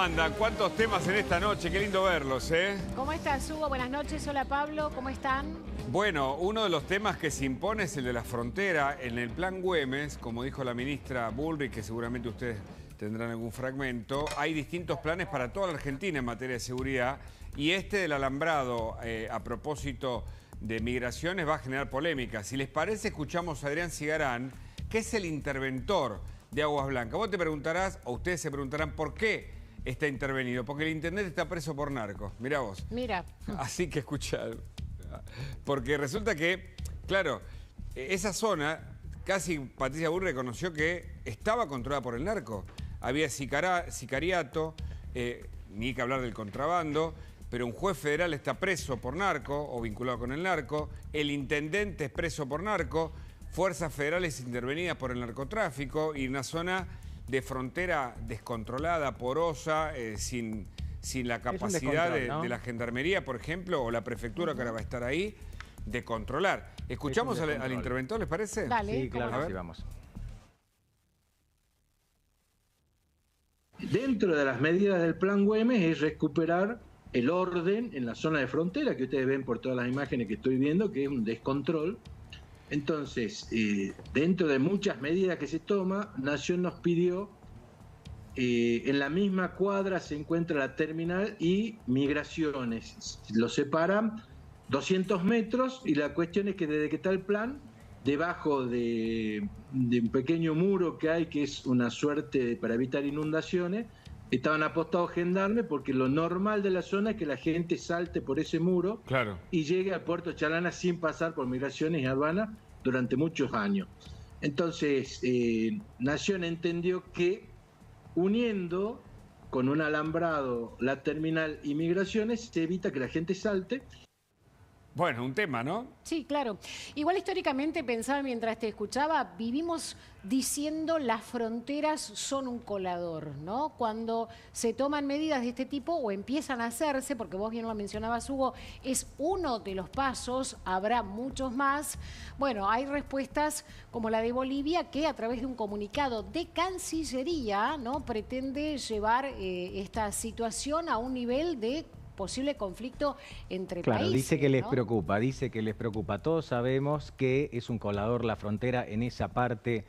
andan? ¿Cuántos temas en esta noche? Qué lindo verlos, ¿eh? ¿Cómo estás, Hugo? Buenas noches. Hola, Pablo. ¿Cómo están? Bueno, uno de los temas que se impone es el de la frontera. En el plan Güemes, como dijo la ministra Bullrich, que seguramente ustedes tendrán algún fragmento, hay distintos planes para toda la Argentina en materia de seguridad. Y este del alambrado, a propósito de migraciones, va a generar polémica. Si les parece, escuchamos a Adrián Cigarán, que es el interventor de Aguas Blancas. Vos te preguntarás, o ustedes se preguntarán, ¿por qué está intervenido? Porque el intendente está preso por narcos. Mirá vos. Mira. Así que escuchá. Porque resulta que, claro, esa zona, casi Patricia Bullrich reconoció que estaba controlada por el narco. Había sicariato, ni que hablar del contrabando, pero un juez federal está preso por narco o vinculado con el narco, el intendente es preso por narco, fuerzas federales intervenidas por el narcotráfico y una zona de frontera descontrolada, porosa, sin la capacidad ¿no? de la gendarmería, por ejemplo, o la prefectura que ahora va a estar ahí, de controlar. ¿Escuchamos al interventor, les parece? Dale. Sí, claro, sí, vamos. Dentro de las medidas del Plan Güemes es recuperar el orden en la zona de frontera, que ustedes ven por todas las imágenes que estoy viendo, que es un descontrol. Entonces, dentro de muchas medidas que se toma, Nación nos pidió, en la misma cuadra se encuentra la terminal y migraciones. Lo separan 200 metros y la cuestión es que desde que está el plan, debajo de un pequeño muro que hay, que es una suerte para evitar inundaciones, estaban apostados gendarmes porque lo normal de la zona es que la gente salte por ese muro y llegue al puerto Chalana sin pasar por migraciones y aduanas durante muchos años. Entonces, Nación entendió que uniendo con un alambrado la terminal y migraciones se evita que la gente salte. Bueno, un tema, ¿no? Sí, claro. Igual históricamente, pensaba mientras te escuchaba, vivimos diciendo las fronteras son un colador, ¿no? Cuando se toman medidas de este tipo o empiezan a hacerse, porque vos bien lo mencionabas, Hugo, es uno de los pasos, habrá muchos más. Bueno, hay respuestas como la de Bolivia que a través de un comunicado de Cancillería, ¿no?, pretende llevar esta situación a un nivel de posible conflicto entre países. Dice que les ¿no? preocupa, dice que les preocupa. Todos sabemos que es un colador la frontera en esa parte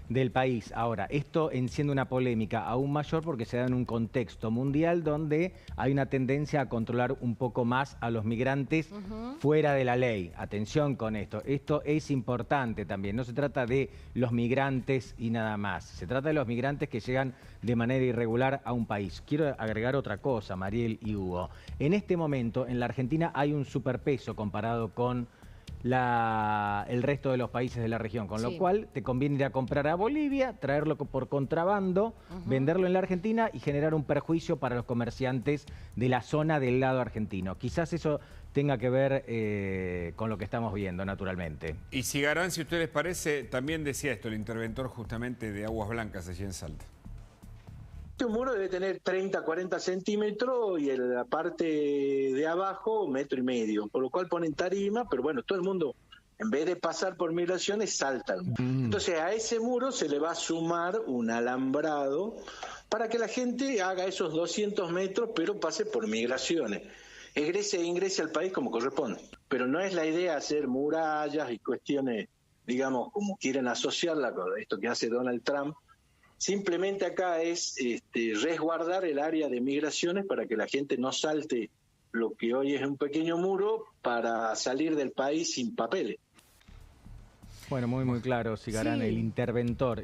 del país. Ahora, esto enciende una polémica aún mayor porque se da en un contexto mundial donde hay una tendencia a controlar un poco más a los migrantes fuera de la ley. Atención con esto. Esto es importante también. No se trata de los migrantes y nada más. Se trata de los migrantes que llegan de manera irregular a un país. Quiero agregar otra cosa, Mariel y Hugo. En este momento, en la Argentina hay un superpeso comparado con el resto de los países de la región, con lo cual te conviene ir a comprar a Bolivia, traerlo por contrabando, venderlo en la Argentina y generar un perjuicio para los comerciantes de la zona del lado argentino. Quizás eso tenga que ver con lo que estamos viendo, naturalmente. Y Cigarán, si a ustedes les parece, también decía esto, el interventor justamente de Aguas Blancas allí en Salta. Este muro debe tener 30, 40 centímetros y en la parte de abajo 1,5 metros, por lo cual ponen tarima, pero bueno, todo el mundo, en vez de pasar por migraciones, saltan. Entonces a ese muro se le va a sumar un alambrado para que la gente haga esos 200 metros, pero pase por migraciones. Egrese e ingrese al país como corresponde. Pero no es la idea hacer murallas y cuestiones, digamos, como quieren asociarla con esto que hace Donald Trump. Simplemente acá es resguardar el área de migraciones para que la gente no salte lo que hoy es un pequeño muro para salir del país sin papeles. Bueno, muy claro, Cigarán, el interventor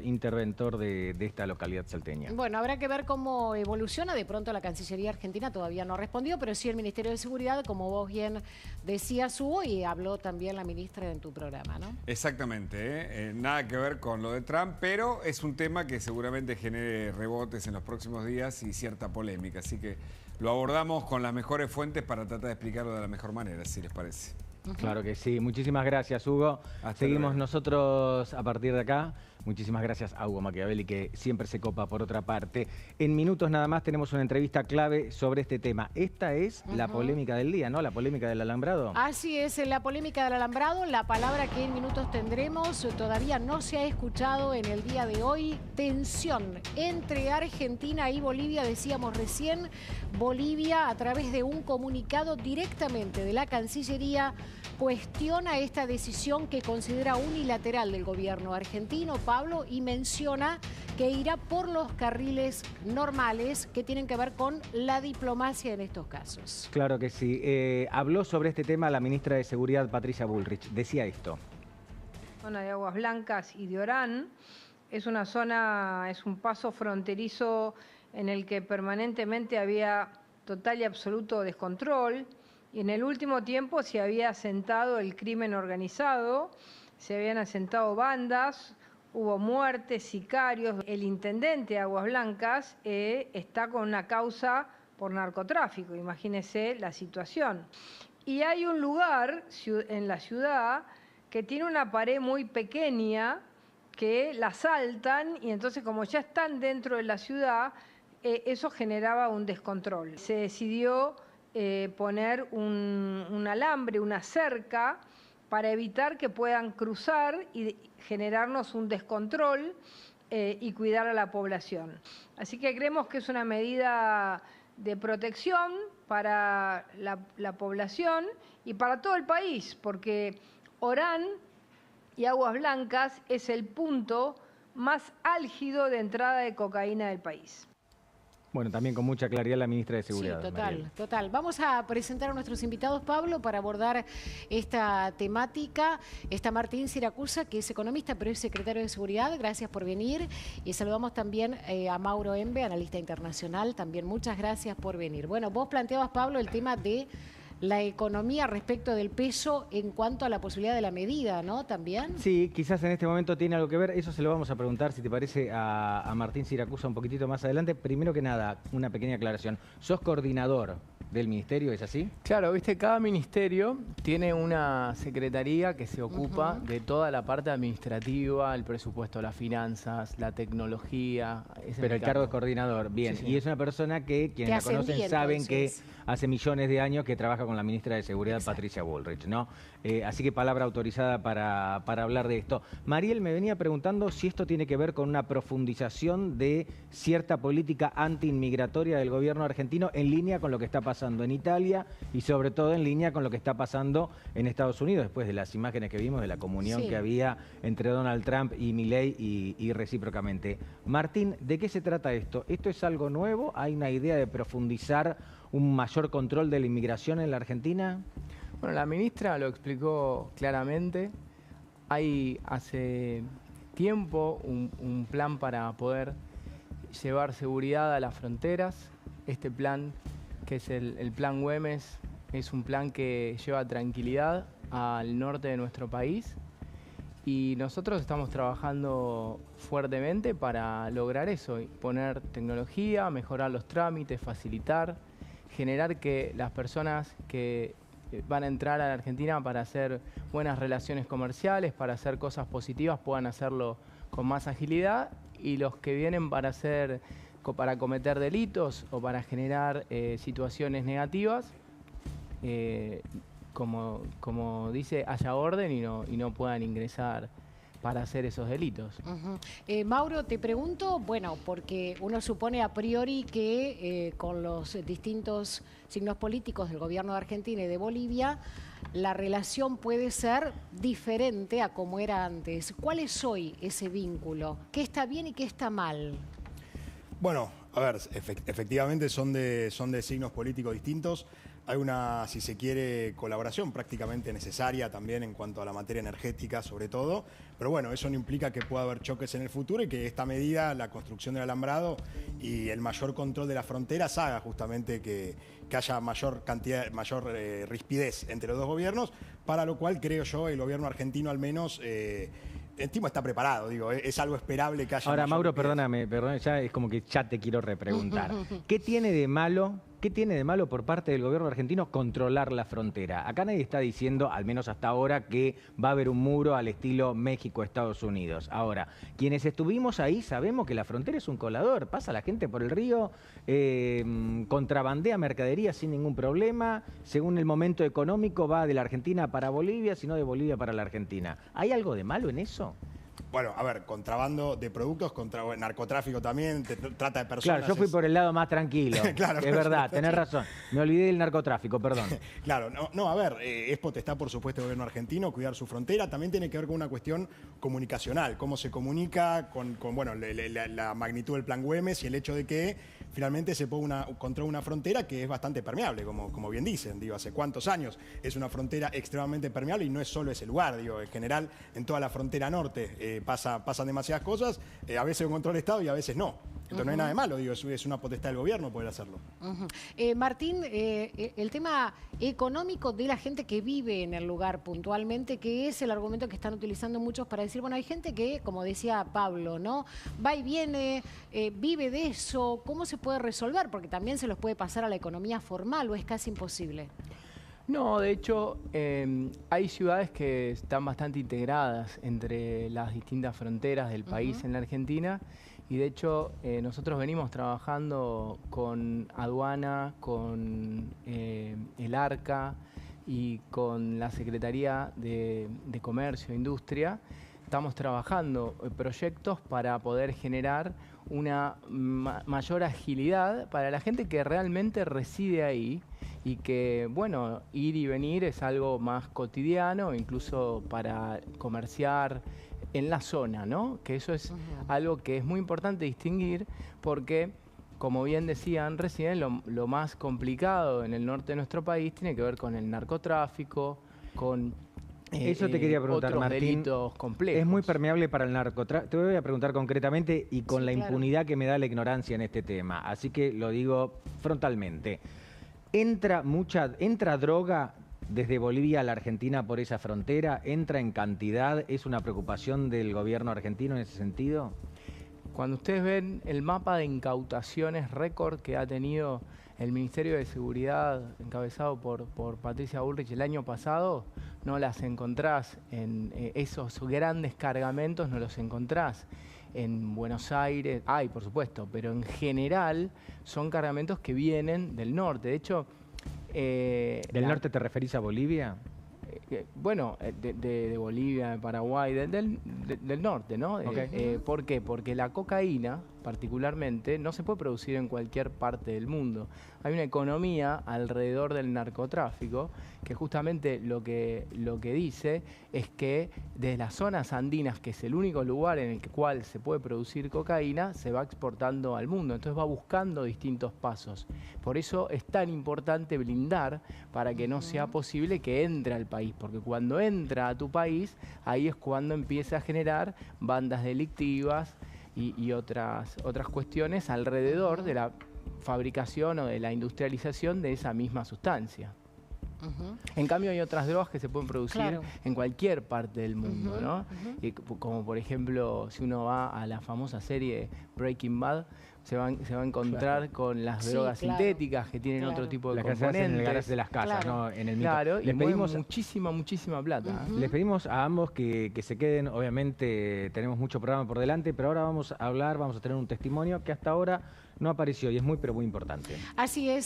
de esta localidad salteña. Bueno, habrá que ver cómo evoluciona. De pronto la Cancillería Argentina todavía no respondió, pero sí el Ministerio de Seguridad, como vos bien decías, Hugo, y habló también la ministra en tu programa, ¿no? Exactamente, nada que ver con lo de Trump, pero es un tema que seguramente genere rebotes en los próximos días y cierta polémica, así que lo abordamos con las mejores fuentes para tratar de explicarlo de la mejor manera, si les parece. Claro que sí. Muchísimas gracias, Hugo. Seguimos nosotros a partir de acá. Muchísimas gracias a Hugo Machiavelli, que siempre se copa por otra parte. En minutos nada más tenemos una entrevista clave sobre este tema. Esta es la polémica del día, ¿no? La polémica del alambrado. Así es, la polémica del alambrado, la palabra que en minutos tendremos, todavía no se ha escuchado en el día de hoy. Tensión entre Argentina y Bolivia, decíamos recién. Bolivia, a través de un comunicado directamente de la Cancillería, cuestiona esta decisión que considera unilateral del gobierno argentino, Pablo, y menciona que irá por los carriles normales que tienen que ver con la diplomacia en estos casos. Claro que sí. Habló sobre este tema la ministra de Seguridad, Patricia Bullrich. Decía esto. Zona de Aguas Blancas y de Orán es una zona, es un paso fronterizo en el que permanentemente había total y absoluto descontrol. Y en el último tiempo se había asentado el crimen organizado, se habían asentado bandas, hubo muertes, sicarios. El intendente de Aguas Blancas está con una causa por narcotráfico, imagínese la situación. Y hay un lugar en la ciudad que tiene una pared muy pequeña que la saltan y entonces como ya están dentro de la ciudad, eso generaba un descontrol. Se decidió poner un alambre, una cerca, para evitar que puedan cruzar y generarnos un descontrol y cuidar a la población. Así que creemos que es una medida de protección para la población y para todo el país, porque Orán y Aguas Blancas es el punto más álgido de entrada de cocaína del país. Bueno, también con mucha claridad la ministra de Seguridad. Sí, total, Mariel. total. Vamos a presentar a nuestros invitados, Pablo, para abordar esta temática. Está Martín Siracusa, que es economista, pero es secretario de Seguridad. Gracias por venir. Y saludamos también a Mauro Embe, analista internacional. También muchas gracias por venir. Bueno, vos planteabas, Pablo, el tema de la economía respecto del peso en cuanto a la posibilidad de la medida, ¿no? También. Sí, quizás en este momento tiene algo que ver. Eso se lo vamos a preguntar, si te parece, a Martín Siracusa un poquitito más adelante. Primero que nada, una pequeña aclaración. ¿Sos coordinador del ministerio, es así? Claro, viste, cada ministerio tiene una secretaría que se ocupa de toda la parte administrativa, el presupuesto, las finanzas, la tecnología. Pero el cargo es coordinador, bien. Sí, sí. Y es una persona que, quienes la conocen, saben que hace millones de años que trabaja con la ministra de Seguridad, exacto, Patricia Bullrich, ¿no? Así que palabra autorizada para hablar de esto. Mariel me venía preguntando si esto tiene que ver con una profundización de cierta política antiinmigratoria del gobierno argentino en línea con lo que está pasando en Italia y sobre todo en línea con lo que está pasando en Estados Unidos, después de las imágenes que vimos de la comunión que había entre Donald Trump y Milei y recíprocamente. Martín, ¿de qué se trata esto? ¿Esto es algo nuevo? ¿Hay una idea de profundizar un mayor control de la inmigración en la Argentina? Bueno, la ministra lo explicó claramente. Hay hace tiempo un plan para poder llevar seguridad a las fronteras. Este plan, que es el Plan Güemes, es un plan que lleva tranquilidad al norte de nuestro país. Y nosotros estamos trabajando fuertemente para lograr eso, poner tecnología, mejorar los trámites, facilitar, generar que las personas que van a entrar a la Argentina para hacer buenas relaciones comerciales, para hacer cosas positivas, puedan hacerlo con más agilidad, y los que vienen para cometer delitos o para generar situaciones negativas, como dice, haya orden y no puedan ingresar para hacer esos delitos. Mauro, te pregunto, bueno, porque uno supone a priori que con los distintos signos políticos del gobierno de Argentina y de Bolivia, la relación puede ser diferente a como era antes. ¿Cuál es hoy ese vínculo? ¿Qué está bien y qué está mal? Bueno, a ver, efectivamente son de signos políticos distintos. Hay una, si se quiere, colaboración prácticamente necesaria también en cuanto a la materia energética, sobre todo. Pero bueno, eso no implica que pueda haber choques en el futuro y que esta medida, la construcción del alambrado y el mayor control de las fronteras, haga justamente que haya mayor rispidez entre los dos gobiernos, para lo cual creo yo el gobierno argentino al menos está preparado, digo, es algo esperable que haya. Ahora, Mauro, perdóname, ya es como que ya te quiero repreguntar. ¿Qué tiene de malo ¿qué tiene de malo por parte del gobierno argentino controlar la frontera? Acá nadie está diciendo, al menos hasta ahora, que va a haber un muro al estilo México-Estados Unidos. Ahora, quienes estuvimos ahí sabemos que la frontera es un colador. Pasa la gente por el río, contrabandea mercadería sin ningún problema. Según el momento económico, va de la Argentina para Bolivia, sino de Bolivia para la Argentina. ¿Hay algo de malo en eso? Bueno, a ver, contrabando de productos, narcotráfico también, trata de personas. Claro, yo fui por el lado más tranquilo. Claro, es verdad, tenés razón. Me olvidé del narcotráfico, perdón. Claro, a ver, es potestad, por supuesto, del gobierno argentino cuidar su frontera. También tiene que ver con una cuestión comunicacional, cómo se comunica con bueno, la magnitud del Plan Güemes y el hecho de que finalmente se ponga contra una frontera que es bastante permeable, como bien dicen. Digo, hace cuántos años es una frontera extremadamente permeable y no es solo ese lugar. Digo, en general, en toda la frontera norte pasan demasiadas cosas, a veces con control del Estado y a veces no. Entonces no hay nada de malo, digo, es una potestad del gobierno poder hacerlo. Martín, el tema económico de la gente que vive en el lugar puntualmente, que es el argumento que están utilizando muchos para decir, bueno, hay gente que, como decía Pablo, ¿no? Va y viene, vive de eso, ¿cómo se puede resolver? Porque también se los puede pasar a la economía formal o es casi imposible. No, de hecho, hay ciudades que están bastante integradas entre las distintas fronteras del país en la Argentina y de hecho nosotros venimos trabajando con aduana, con el ARCA y con la Secretaría de Comercio e Industria. Estamos trabajando proyectos para poder generar una mayor agilidad para la gente que realmente reside ahí y que, bueno, ir y venir es algo más cotidiano, incluso para comerciar en la zona, ¿no? Que eso es algo que es muy importante distinguir porque, como bien decían recién, lo más complicado en el norte de nuestro país tiene que ver con el narcotráfico, con eso te quería preguntar, otros Martín. Delitos complejos. Es muy permeable para el narcotráfico. Te voy a preguntar concretamente y con la impunidad que me da la ignorancia en este tema. Así que lo digo frontalmente. ¿Entra droga desde Bolivia a la Argentina por esa frontera? ¿Entra en cantidad? ¿Es una preocupación del gobierno argentino en ese sentido? Cuando ustedes ven el mapa de incautaciones récord que ha tenido el Ministerio de Seguridad, encabezado por Patricia Bullrich el año pasado, no las encontrás en esos grandes cargamentos, no los encontrás en Buenos Aires, hay por supuesto, pero en general son cargamentos que vienen del norte. De hecho... ¿Del norte te referís a Bolivia? Bueno, de Bolivia, de Paraguay, del norte, ¿no? Okay. ¿Por qué? Porque la cocaína, particularmente, no se puede producir en cualquier parte del mundo. Hay una economía alrededor del narcotráfico que justamente lo que dice es que desde las zonas andinas, que es el único lugar en el cual se puede producir cocaína, se va exportando al mundo. Entonces va buscando distintos pasos. Por eso es tan importante blindar para que no sea posible que entre al país. Porque cuando entra a tu país, ahí es cuando empieza a generar bandas delictivas y otras cuestiones alrededor de la fabricación o de la industrialización de esa misma sustancia. En cambio hay otras drogas que se pueden producir en cualquier parte del mundo, ¿no? Y como por ejemplo, si uno va a la famosa serie Breaking Bad, se va a encontrar con las drogas sintéticas que tienen otro tipo de componentes. En el garaje de las casas, ¿no? En el mito. Claro, y pedimos muchísima plata. Les pedimos a ambos que se queden, obviamente tenemos mucho programa por delante, pero ahora vamos a tener un testimonio que hasta ahora no apareció y es muy, pero muy importante. Así es.